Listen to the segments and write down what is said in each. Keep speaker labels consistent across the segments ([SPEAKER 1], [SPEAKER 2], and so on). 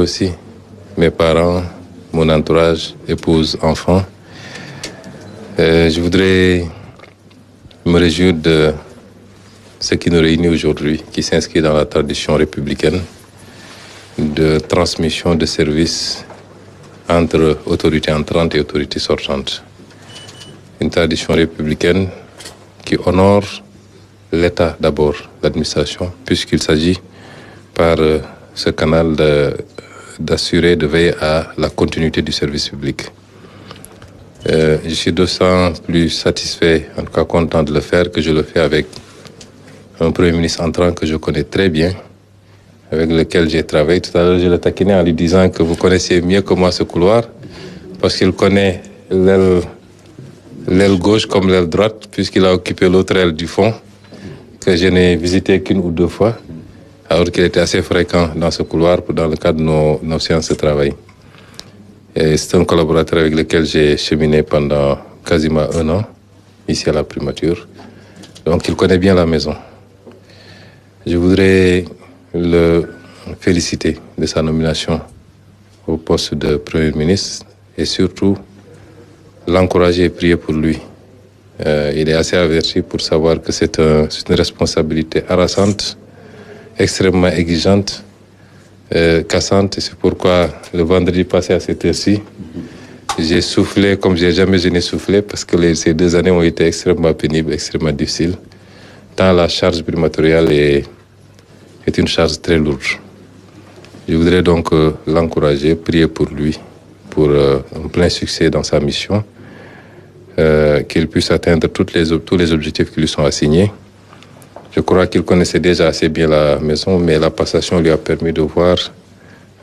[SPEAKER 1] aussi mes parents, mon entourage, épouse, enfants. Je voudrais me réjouir de ce qui nous réunit aujourd'hui, qui s'inscrit dans la tradition républicaine de transmission de services entre autorités entrantes et autorités sortantes. Une tradition républicaine qui honore l'État d'abord, l'administration, puisqu'il s'agit par ce canal d'assurer, de veiller à la continuité du service public. Je suis d'autant plus satisfait, en tout cas content de le faire, que je le fais avec un Premier ministre entrant que je connais très bien, avec lequel j'ai travaillé. Tout à l'heure, je le taquinais en lui disant que vous connaissiez mieux que moi ce couloir, parce qu'il connaît l'aile gauche comme l'aile droite, puisqu'il a occupé l'autre aile du fond, que je n'ai visité qu'une ou deux fois, alors qu'il était assez fréquent dans ce couloir dans le cadre de nos séances de travail. Et c'est un collaborateur avec lequel j'ai cheminé pendant quasiment 1 an, ici à la primature. Donc il connaît bien la maison. Je voudrais le féliciter de sa nomination au poste de Premier ministre et surtout l'encourager et prier pour lui. Il est assez averti pour savoir que c'est une responsabilité harassante, extrêmement exigeante, cassante. Et c'est pourquoi le vendredi passé à cette heure-ci, j'ai soufflé comme je n'ai soufflé parce que ces 2 années ont été extrêmement pénibles, extrêmement difficiles. Tant la charge primatoriale est une charge très lourde. Je voudrais donc l'encourager, prier pour lui, pour un plein succès dans sa mission, qu'il puisse atteindre tous les objectifs qui lui sont assignés. Je crois qu'il connaissait déjà assez bien la maison, mais la passation lui a permis de voir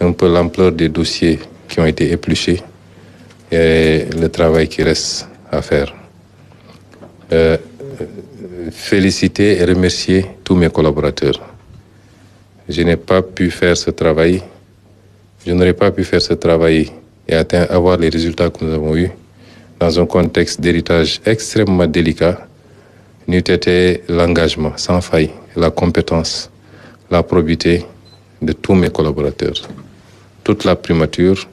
[SPEAKER 1] un peu l'ampleur des dossiers qui ont été épluchés et le travail qui reste à faire. Féliciter et remercier tous mes collaborateurs. Je n'ai pas pu faire ce travail, je n'aurais pas pu faire ce travail et avoir les résultats que nous avons eus dans un contexte d'héritage extrêmement délicat, n'eût été l'engagement sans faille, la compétence, la probité de tous mes collaborateurs. Toute la primature,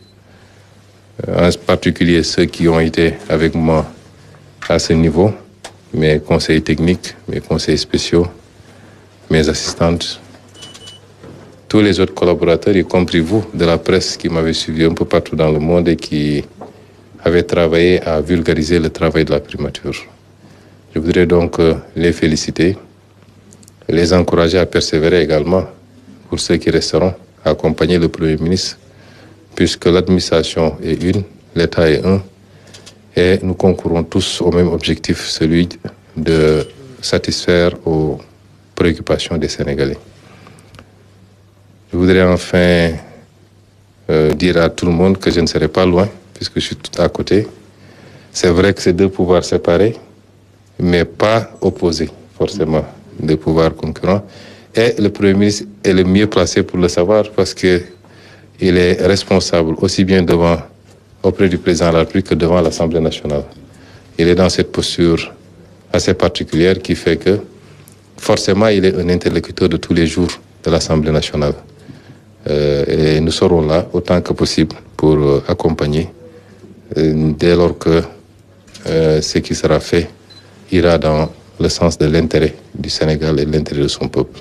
[SPEAKER 1] en particulier ceux qui ont été avec moi à ce niveau, mes conseillers techniques, mes conseillers spéciaux, mes assistantes, tous les autres collaborateurs, y compris vous, de la presse qui m'avez suivi un peu partout dans le monde et qui avaient travaillé à vulgariser le travail de la primature. Je voudrais donc les féliciter, les encourager à persévérer également pour ceux qui resteront, à accompagner le Premier ministre, puisque l'administration est une, l'État est un, et nous concourons tous au même objectif, celui de satisfaire aux préoccupations des Sénégalais. Je voudrais enfin dire à tout le monde que je ne serai pas loin, puisque je suis tout à côté. C'est vrai que c'est 2 pouvoirs séparés, mais pas opposés, forcément, 2 pouvoirs concurrents. Et le Premier ministre est le mieux placé pour le savoir, parce qu'il est responsable aussi bien auprès du président de la République que devant l'Assemblée nationale. Il est dans cette posture assez particulière qui fait que, forcément, il est un interlocuteur de tous les jours de l'Assemblée nationale. Et nous serons là autant que possible pour accompagner dès lors que ce qui sera fait ira dans le sens de l'intérêt du Sénégal et de l'intérêt de son peuple.